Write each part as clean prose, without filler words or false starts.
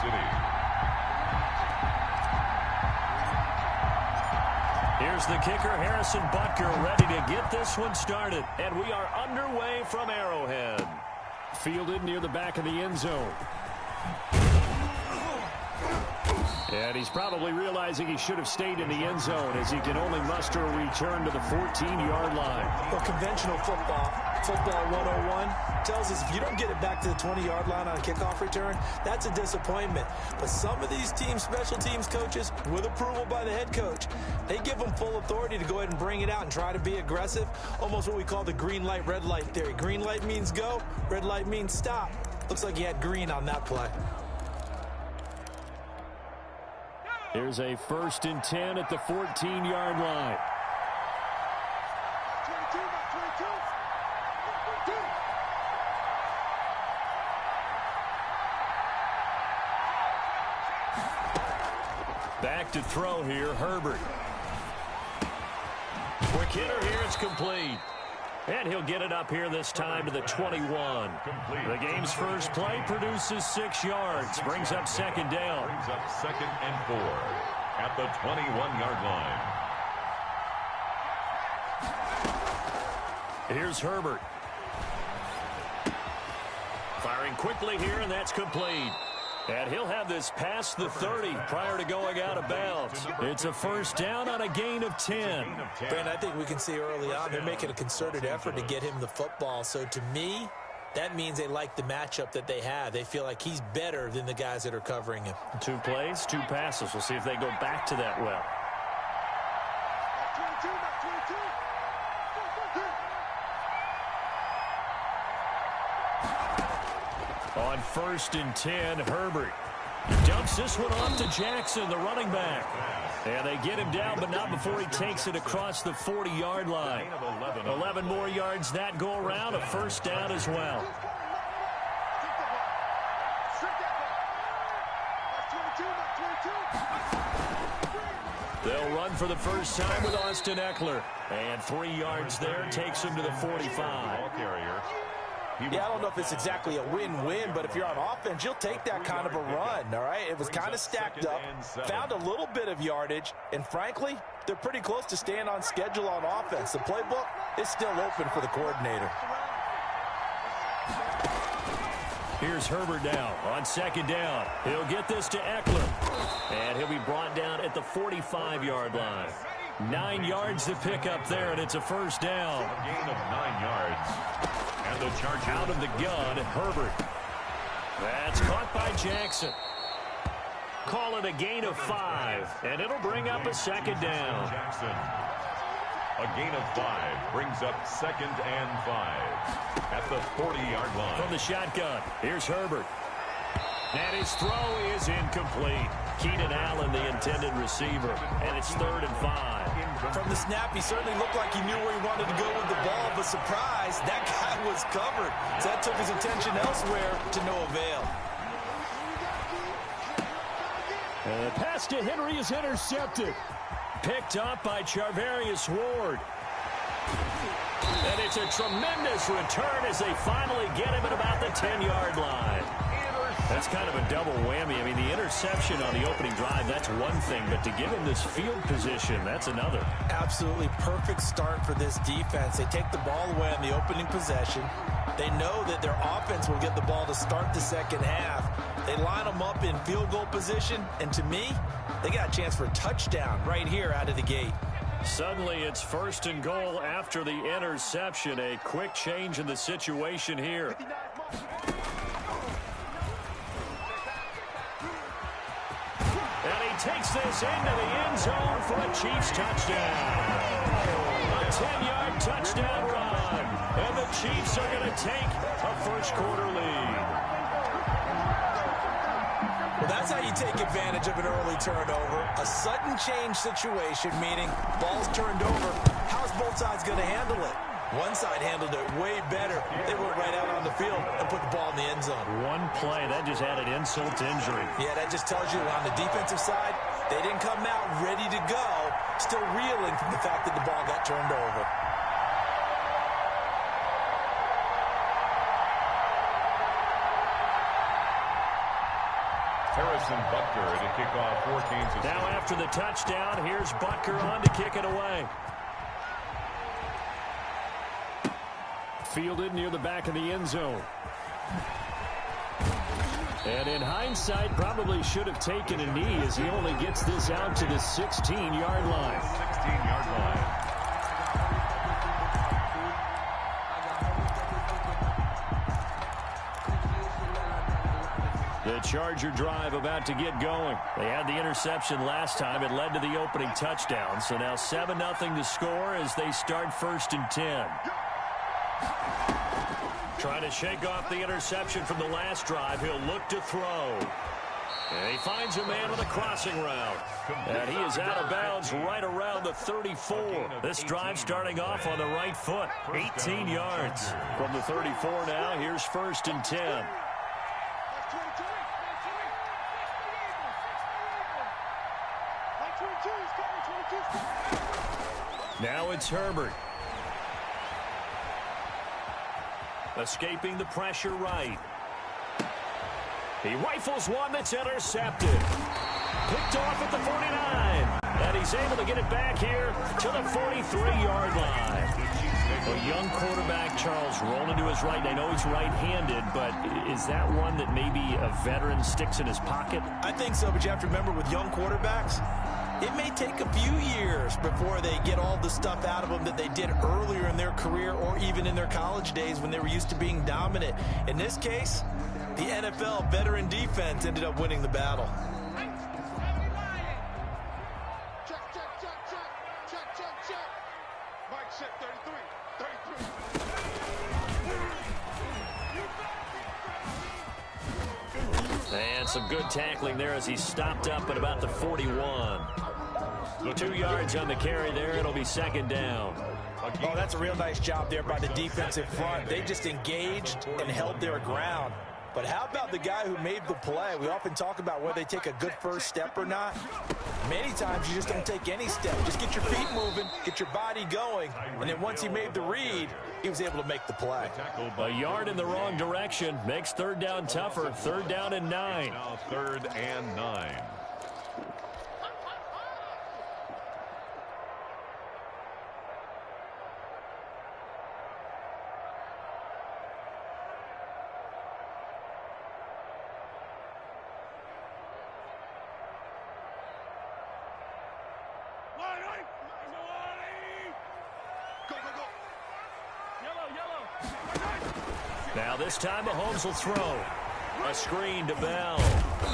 City. Here's the kicker, Harrison Butker, ready to get this one started. And we are underway from Arrowhead. Fielded near the back of the end zone. And he's probably realizing he should have stayed in the end zone as he can only muster a return to the 14-yard line. Well, conventional football 101, tells us if you don't get it back to the 20-yard line on a kickoff return, that's a disappointment. But some of these teams, special teams coaches, with approval by the head coach, they give them full authority to go ahead and bring it out and try to be aggressive, almost what we call the green light, red light theory. Green light means go, red light means stop. Looks like he had green on that play. Here's a 1st and 10 at the 14-yard line. Back to throw here, Herbert. Quick hitter here, it's complete. And he'll get it up here this time to the 21. The game's first play produces 6 yards. Brings up 2nd down. Brings up 2nd and 4 at the 21-yard line. Here's Herbert. Firing quickly here, and that's complete. And he'll have this past the 30 prior to going out of bounds. It's a 1st down on a gain of 10. Brandon, I think we can see early on they're making a concerted effort to get him the football. So to me, that means they like the matchup that they have. They feel like he's better than the guys that are covering him. 2 plays, 2 passes. We'll see if they go back to that well. On 1st and 10, Herbert dumps this one off to Jackson, the running back. And they get him down, but not before he takes it across the 40-yard line. 11 more yards that go around, a 1st down as well. They'll run for the first time with Austin Eckler. And 3 yards there takes him to the 45. Yeah, I don't know if it's exactly a win-win, but if you're on offense, you'll take that kind of a run, all right? It was kind of stacked up, found a little bit of yardage, and frankly, they're pretty close to staying on schedule on offense. The playbook is still open for the coordinator. Here's Herbert now on 2nd down. He'll get this to Eckler, and he'll be brought down at the 45-yard line. 9 yards to pick up there, and it's a 1st down. A gain of 9 yards. And the charge out of the gun, Herbert. That's caught by Jackson. Call it a gain of 5, and it'll bring up a 2nd down. Jackson. A gain of 5 brings up 2nd and 5 at the 40-yard line. From the shotgun, here's Herbert. And his throw is incomplete. Keenan Allen, the intended receiver, and it's 3rd and 5. From the snap, he certainly looked like he knew where he wanted to go with the ball, but surprise, that guy was covered. So that took his attention elsewhere to no avail. And the pass to Henry is intercepted. Picked up by Charvarius Ward. And it's a tremendous return as they finally get him at about the 10-yard line. That's kind of a double whammy. I mean, the interception on the opening drive, that's one thing, but to give him this field position, that's another. Absolutely perfect start for this defense. They take the ball away on the opening possession. They know that their offense will get the ball to start the 2nd half. They line them up in field goal position, and to me, they got a chance for a touchdown right here out of the gate. Suddenly, it's 1st and goal after the interception. A quick change in the situation here. Takes this into the end zone for a Chiefs touchdown. A 10-yard touchdown run. And the Chiefs are going to take a 1st quarter lead. Well, that's how you take advantage of an early turnover. A sudden change situation, meaning ball's turned over. How's both sides going to handle it? One side handled it way better. They went right out on the field and put the ball in the end zone. One play, that just added insult to injury. Yeah, that just tells you on the defensive side, they didn't come out ready to go, still reeling from the fact that the ball got turned over. Harrison Butker to kick off for Kansas City. Now after the touchdown, here's Butker on to kick it away. Fielded near the back of the end zone. And in hindsight, probably should have taken a knee as he only gets this out to the 16-yard line. 16-yard line. The Charger drive about to get going. They had the interception last time. It led to the opening touchdown. So now 7-0 to score as they start 1st and 10. Trying to shake off the interception from the last drive. He'll look to throw. And he finds a man with a crossing route. And he is out of bounds right around the 34. This drive starting off on the right foot. 18 yards. From the 34 now, here's 1st and 10. Now it's Herbert. Escaping the pressure right. He rifles one that's intercepted. Picked off at the 49. And he's able to get it back here to the 43-yard line. A young quarterback, Charles, rolling to his right. I know he's right-handed, but is that one that maybe a veteran sticks in his pocket? I think so, but you have to remember with young quarterbacks, it may take a few years before they get all the stuff out of them that they did earlier in their career or even in their college days when they were used to being dominant. In this case, the NFL veteran defense ended up winning the battle. And some good tackling there as he stopped up at about the 41. 2 yards on the carry there. It'll be 2nd down. Oh, that's a real nice job there by the defensive front. They just engaged and held their ground. But how about the guy who made the play? We often talk about whether they take a good first step or not. Many times you just don't take any step. Just get your feet moving, get your body going, and then once he made the read, he was able to make the play. A yard in the wrong direction makes 3rd down tougher. 3rd down and 9. Now 3rd and 9. Now this time Mahomes will throw. A screen to Bell.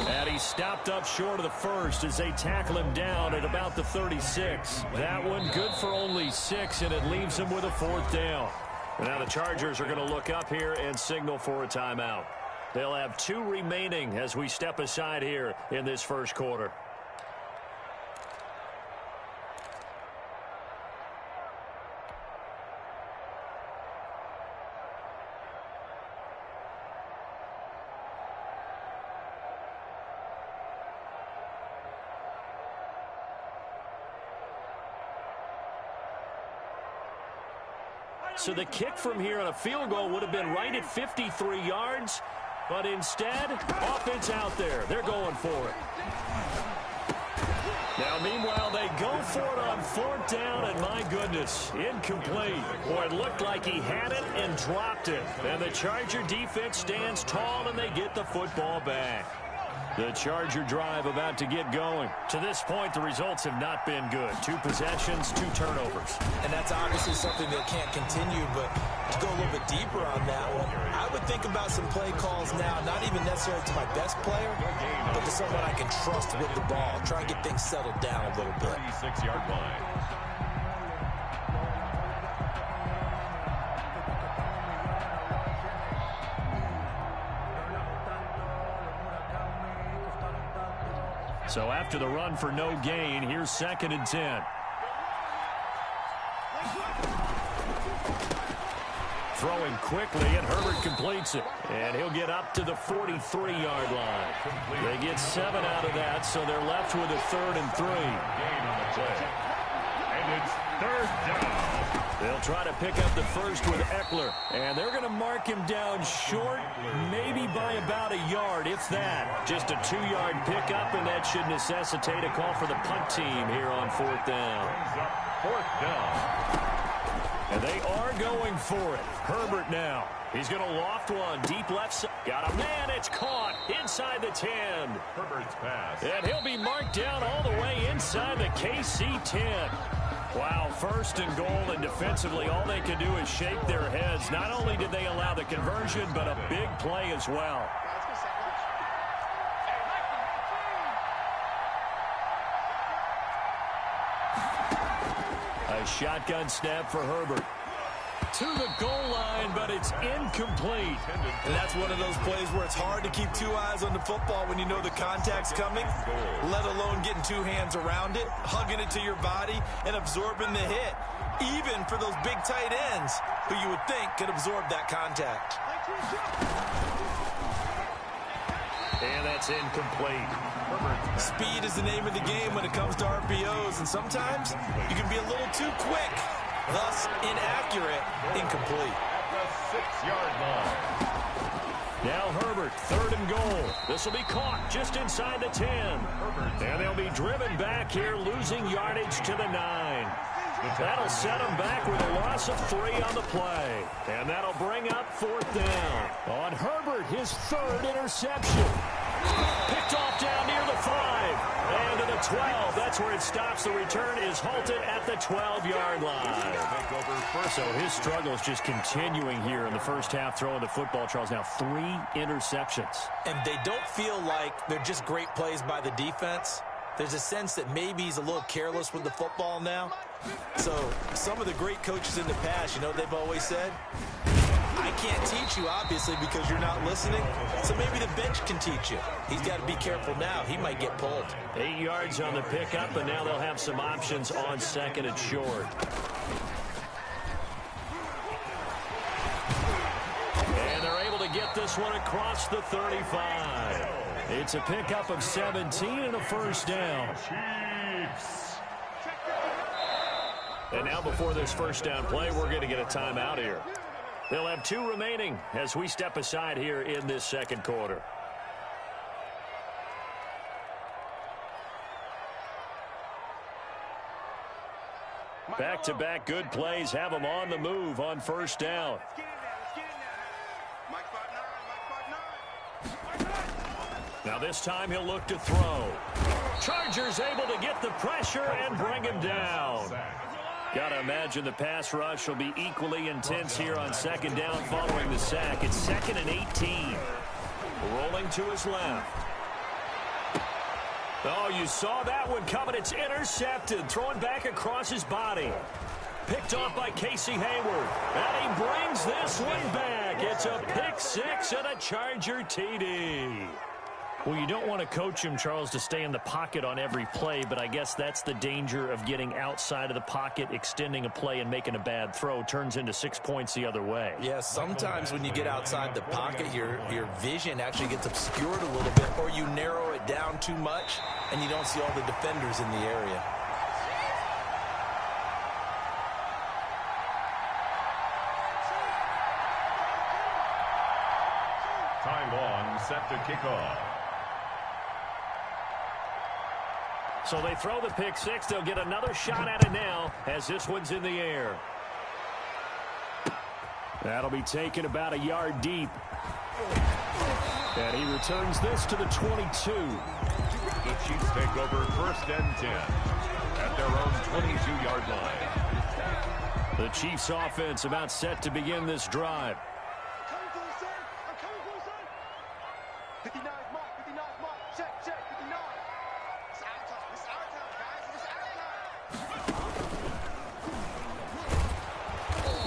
And he stopped up short of the first as they tackle him down at about the 36. That one good for only 6, and it leaves him with a 4th down. And now the Chargers are going to look up here and signal for a timeout. They'll have 2 remaining as we step aside here in this first quarter. So the kick from here on a field goal would have been right at 53 yards. But instead, offense out there. They're going for it. Now, meanwhile, they go for it on 4th down, and my goodness, incomplete. Boy, it looked like he had it and dropped it. And the Charger defense stands tall, and they get the football back. The Charger drive about to get going. To this point, the results have not been good. 2 possessions, 2 turnovers. And that's obviously something that can't continue, but to go a little bit deeper on that one, I would think about some play calls now, not even necessarily to my best player, but to someone I can trust with the ball. Try and get things settled down a little bit. 36-yard line. So after the run for no gain, here's 2nd and 10. Throwing quickly, and Herbert completes it. And he'll get up to the 43-yard line. They get 7 out of that, so they're left with a 3rd and 3. Gain on the play. And it's Third down. They'll try to pick up the first with Eckler. And they're going to mark him down short, maybe by about a yard, if that. Just a 2-yard pickup, and that should necessitate a call for the punt team here on fourth down. Fourth down. And they are going for it. Herbert now. He's going to loft one. Deep left side. Got a man. It's caught inside the 10. Herbert's pass. And he'll be marked down all the way inside the KC 10. Wow, first and goal, and defensively all they can do is shake their heads. Not only did they allow the conversion, but a big play as well. A shotgun snap for Herbert. To the goal line, but it's incomplete. And that's one of those plays where it's hard to keep two eyes on the football when you know the contact's coming, let alone getting two hands around it, hugging it to your body, and absorbing the hit, even for those big tight ends who you would think could absorb that contact. And that's incomplete. Speed is the name of the game when it comes to RPOs, and sometimes you can be a little too quick. Thus, inaccurate, incomplete. At the 6-yard line. Now Herbert, third and goal. This will be caught just inside the 10. And they'll be driven back here, losing yardage to the 9. That'll set them back with a loss of 3 on the play. And that'll bring up fourth down. On Herbert, his third interception. Picked off down near the 5. And to the 12. That's where it stops. The return is halted at the 12-yard line. So his struggle is just continuing here in the first half, throwing the football, Charles. Now 3 interceptions. And they don't feel like they're just great plays by the defense. There's a sense that maybe he's a little careless with the football now. So some of the great coaches in the past, you know what they've always said? I can't teach you, obviously, because you're not listening. So maybe the bench can teach you. He's got to be careful now. He might get pulled. 8 yards on the pickup, and now they'll have some options on second and short. And they're able to get this one across the 35. It's a pickup of 17 and a first down. Chiefs. And now before this first down play, we're going to get a timeout here. They'll have 2 remaining as we step aside here in this second quarter. Back-to-back good plays have them on the move on first down. Now this time he'll look to throw. Chargers able to get the pressure and bring him down. Got to imagine the pass rush will be equally intense here on second down following the sack. It's 2nd and 18. Rolling to his left. Oh, you saw that one coming. It's intercepted. Throwing back across his body. Picked off by Casey Hayward. And he brings this one back. It's a pick 6 and a Charger TD. Well, you don't want to coach him, Charles, to stay in the pocket on every play, but I guess that's the danger of getting outside of the pocket, extending a play, and making a bad throw. Turns into 6 points the other way. Yeah, sometimes when you get outside the pocket, your vision actually gets obscured a little bit, or you narrow it down too much, and you don't see all the defenders in the area. Ty Long set to kick off. So they throw the pick 6. They'll get another shot at it now as this one's in the air. That'll be taken about a yard deep. And he returns this to the 22. The Chiefs take over 1st and 10 at their own 22-yard line. The Chiefs offense about set to begin this drive.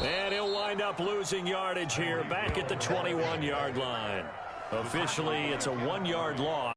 And he'll wind up losing yardage here back at the 21-yard line. Officially, it's a 1-yard loss.